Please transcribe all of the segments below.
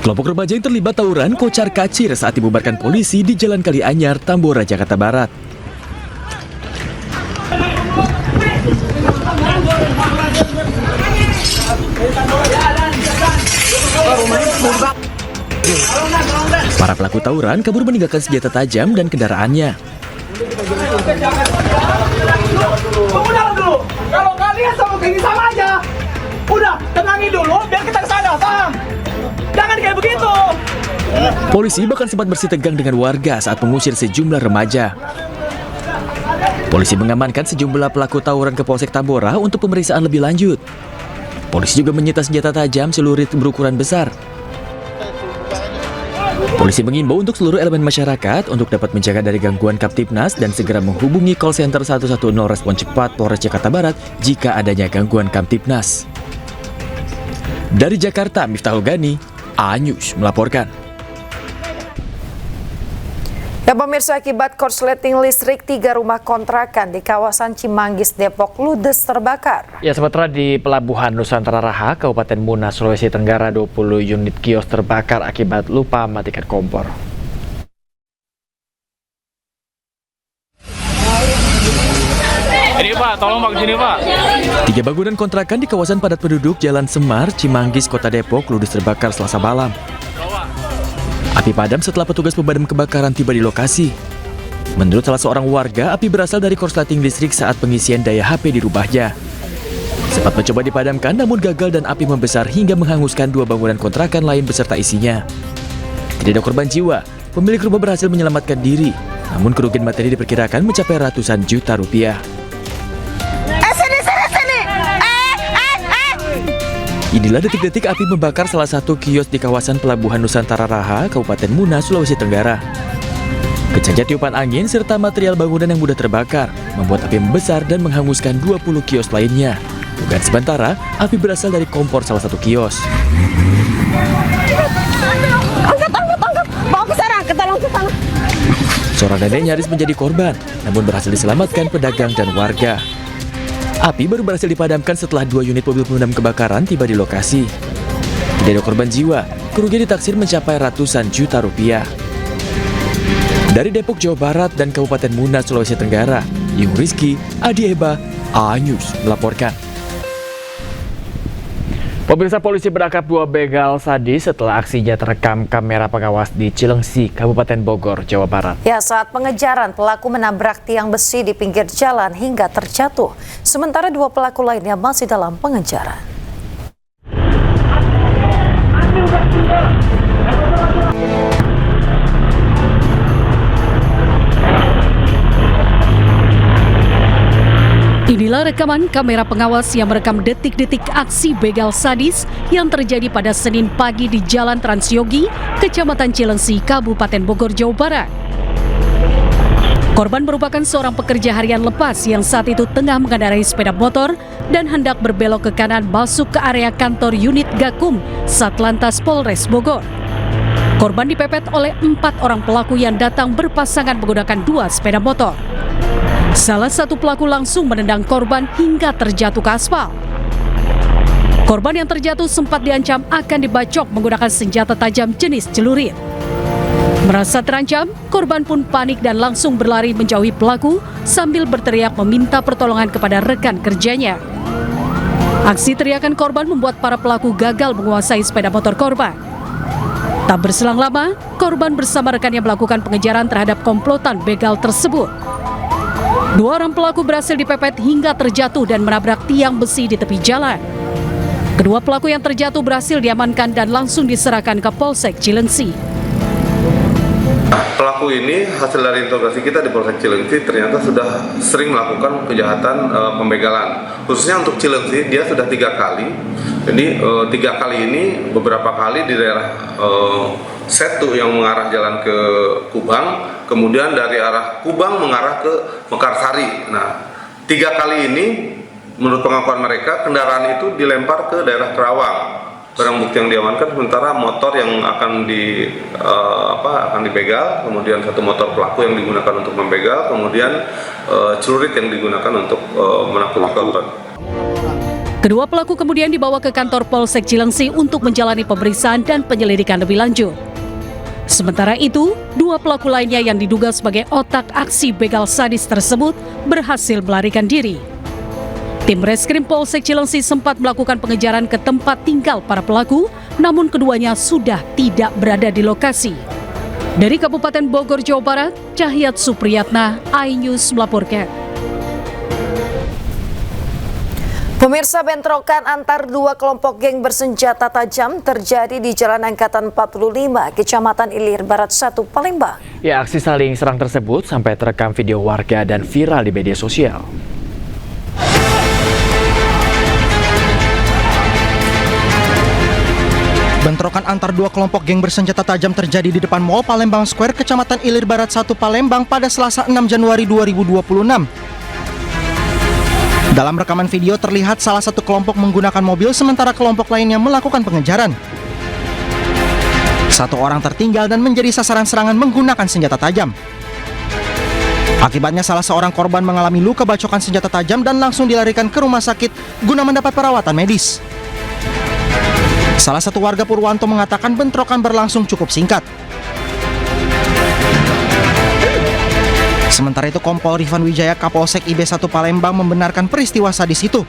Kelompok remaja yang terlibat tawuran kocar kacir saat dibubarkan polisi di Jalan Kalianyar, Tambora, Jakarta Barat. Para pelaku tawuran kabur meninggalkan senjata tajam dan kendaraannya. Kalau kalian sama kayak sama aja, udah tenangin dulu biar kita kesana, paham? Jangan kayak begitu. Polisi bahkan sempat bersih tegang dengan warga saat mengusir sejumlah remaja. Polisi mengamankan sejumlah pelaku tawuran ke Polsek Tambora untuk pemeriksaan lebih lanjut. Polisi juga menyita senjata tajam celurit berukuran besar. Polisi mengimbau untuk seluruh elemen masyarakat untuk dapat menjaga dari gangguan Kamtibnas dan segera menghubungi call center 110 respon cepat Polres Jakarta Barat jika adanya gangguan Kamtibnas. Dari Jakarta, Miftahul Gani, A-News melaporkan. Ya pemirsa, akibat korsleting listrik 3 rumah kontrakan di kawasan Cimanggis, Depok ludes terbakar. Ya, sementara di Pelabuhan Nusantara Raha, Kabupaten Muna, Sulawesi Tenggara, 20 unit kios terbakar akibat lupa matikan kompor. Ini Pak, tolong Pak kesini Pak. 3 bangunan kontrakan di kawasan padat penduduk Jalan Semar, Cimanggis, Kota Depok ludes terbakar Selasa malam. Api padam setelah petugas pemadam kebakaran tiba di lokasi. Menurut salah seorang warga, api berasal dari korsleting listrik saat pengisian daya HP di rumahnya. Sempat mencoba dipadamkan namun gagal dan api membesar hingga menghanguskan 2 bangunan kontrakan lain beserta isinya. Tidak ada korban jiwa, pemilik rumah berhasil menyelamatkan diri, namun kerugian materi diperkirakan mencapai ratusan juta rupiah. Inilah detik-detik api membakar salah satu kios di kawasan Pelabuhan Nusantara Raha, Kabupaten Muna, Sulawesi Tenggara. Kencangnya tiupan angin serta material bangunan yang mudah terbakar membuat api membesar dan menghanguskan 20 kios lainnya. Dugaan sementara, api berasal dari kompor salah satu kios. Angkat, bawa ke sana, tolong ke sana. Seorang nenek nyaris menjadi korban, namun berhasil diselamatkan pedagang dan warga. Api baru berhasil dipadamkan setelah 2 unit mobil pemadam kebakaran tiba di lokasi. Tidak ada korban jiwa, kerugian ditaksir mencapai ratusan juta rupiah. Dari Depok, Jawa Barat dan Kabupaten Muna, Sulawesi Tenggara, Yung Rizky, Adi Eba, A-News melaporkan. Pemirsa, polisi menangkap 2 begal sadis setelah aksinya terekam kamera pengawas di Cilengsi, Kabupaten Bogor, Jawa Barat. Ya, saat pengejaran pelaku menabrak tiang besi di pinggir jalan hingga terjatuh. Sementara 2 pelaku lainnya masih dalam pengejaran. Inilah rekaman kamera pengawas yang merekam detik-detik aksi begal sadis yang terjadi pada Senin pagi di Jalan Transyogi, Kecamatan Cilengsi, Kabupaten Bogor, Jawa Barat. Korban merupakan seorang pekerja harian lepas yang saat itu tengah mengendarai sepeda motor dan hendak berbelok ke kanan masuk ke area kantor unit Gakum Satlantas Polres Bogor. Korban dipepet oleh 4 orang pelaku yang datang berpasangan menggunakan 2 sepeda motor. Salah satu pelaku langsung menendang korban hingga terjatuh ke aspal. Korban yang terjatuh sempat diancam akan dibacok menggunakan senjata tajam jenis celurit. Merasa terancam, korban pun panik dan langsung berlari menjauhi pelaku sambil berteriak meminta pertolongan kepada rekan kerjanya. Aksi teriakan korban membuat para pelaku gagal menguasai sepeda motor korban. Tak berselang lama, korban bersama rekannya melakukan pengejaran terhadap komplotan begal tersebut. 2 orang pelaku berhasil dipepet hingga terjatuh dan menabrak tiang besi di tepi jalan. Kedua pelaku yang terjatuh berhasil diamankan dan langsung diserahkan ke Polsek Cilengsi. Pelaku ini hasil dari interogasi kita di Polsek Cilengsi ternyata sudah sering melakukan kejahatan pembegalan. Khususnya untuk Cilengsi dia sudah 3 kali. Jadi 3 kali ini beberapa kali di daerah Setu yang mengarah jalan ke Kubang, kemudian dari arah Kubang mengarah ke Mekarsari. Nah, 3 kali ini menurut pengakuan mereka kendaraan itu dilempar ke daerah Kerawang. Barang bukti yang diamankan sementara motor yang akan dibegal, kemudian 1 motor pelaku yang digunakan untuk membegal, kemudian celurit yang digunakan untuk menaklukkan korban. Kedua pelaku kemudian dibawa ke kantor Polsek Cilengsi untuk menjalani pemeriksaan dan penyelidikan lebih lanjut. Sementara itu, dua pelaku lainnya yang diduga sebagai otak aksi begal sadis tersebut berhasil melarikan diri. Tim Reskrim Polsek Cilengsi sempat melakukan pengejaran ke tempat tinggal para pelaku, namun keduanya sudah tidak berada di lokasi. Dari Kabupaten Bogor, Jawa Barat, Cahyat Supriyatna, iNews melaporkan. Pemirsa, bentrokan antar dua kelompok geng bersenjata tajam terjadi di Jalan Angkatan 45, Kecamatan Ilir Barat 1, Palembang. Ya, aksi saling serang tersebut sampai terekam video warga dan viral di media sosial. Bentrokan antar dua kelompok geng bersenjata tajam terjadi di depan Mall Palembang Square, Kecamatan Ilir Barat 1, Palembang pada Selasa 6 Januari 2026. Dalam rekaman video terlihat salah satu kelompok menggunakan mobil sementara kelompok lainnya melakukan pengejaran. Satu orang tertinggal dan menjadi sasaran serangan menggunakan senjata tajam. Akibatnya salah seorang korban mengalami luka bacokan senjata tajam dan langsung dilarikan ke rumah sakit guna mendapat perawatan medis. Salah satu warga Purwanto mengatakan bentrokan berlangsung cukup singkat. Sementara itu, Kompol Rifan Wijaya Kapolsek IB1 Palembang membenarkan peristiwa sadis itu.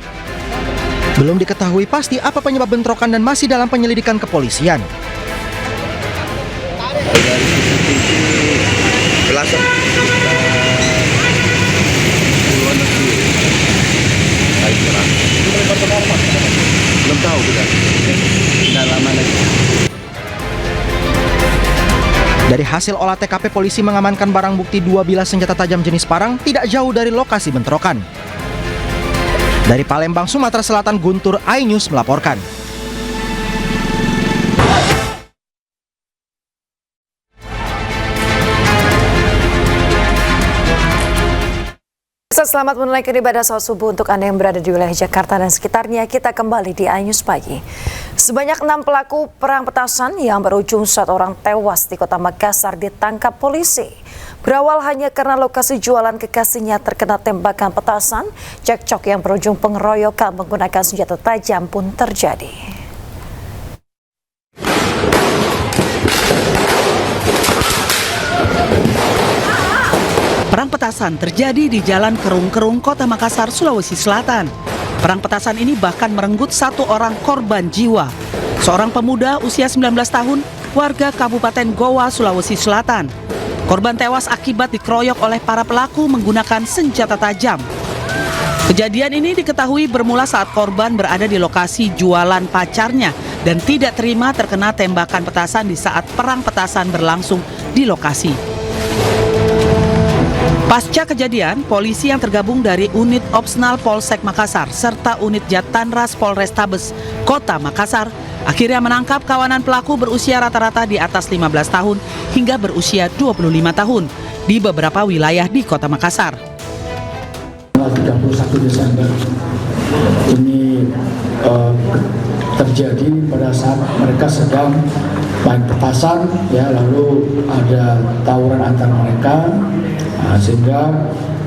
Belum diketahui pasti apa penyebab bentrokan dan masih dalam penyelidikan kepolisian. Dari CCTV belasan puluhan lebih. Belum tahu kita. Tidak lama lagi. Dari hasil olah TKP, polisi mengamankan barang bukti 2 bilah senjata tajam jenis parang tidak jauh dari lokasi bentrokan. Dari Palembang, Sumatera Selatan, Guntur, iNews melaporkan. Selamat menunaikan ibadah salat subuh untuk Anda yang berada di wilayah Jakarta dan sekitarnya. Kita kembali di iNews Pagi. Sebanyak 6 pelaku perang petasan yang berujung 1 orang tewas di Kota Makassar ditangkap polisi. Berawal hanya karena lokasi jualan kekasihnya terkena tembakan petasan, cekcok yang berujung pengeroyokan menggunakan senjata tajam pun terjadi. Perang petasan terjadi di Jalan Kerung-Kerung, Kota Makassar, Sulawesi Selatan. Perang petasan ini bahkan merenggut 1 orang korban jiwa. Seorang pemuda usia 19 tahun, warga Kabupaten Goa, Sulawesi Selatan. Korban tewas akibat dikeroyok oleh para pelaku menggunakan senjata tajam. Kejadian ini diketahui bermula saat korban berada di lokasi jualan pacarnya dan tidak terima terkena tembakan petasan di saat perang petasan berlangsung di lokasi. Pasca kejadian, polisi yang tergabung dari Unit Opsnal Polsek Makassar serta Unit Jatanras Polrestabes Kota Makassar akhirnya menangkap kawanan pelaku berusia rata-rata di atas 15 tahun hingga berusia 25 tahun di beberapa wilayah di Kota Makassar. 31 Desember ini terjadi pada saat mereka sedang main petasan, ya, lalu ada tawuran antar mereka, sehingga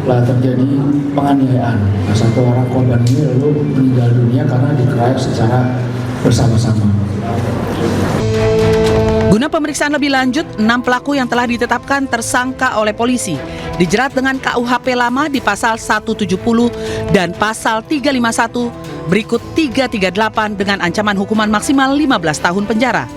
terjadi penganiayaan. Satu orang korban ini lalu meninggal dunia karena dikeroyok secara bersama-sama. Guna pemeriksaan lebih lanjut, 6 pelaku yang telah ditetapkan tersangka oleh polisi dijerat dengan KUHP lama di pasal 170 dan pasal 351 berikut 338 dengan ancaman hukuman maksimal 15 tahun penjara.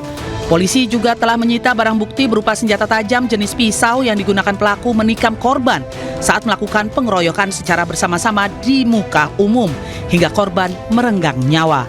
Polisi juga telah menyita barang bukti berupa senjata tajam jenis pisau yang digunakan pelaku menikam korban saat melakukan pengeroyokan secara bersama-sama di muka umum hingga korban merenggang nyawa.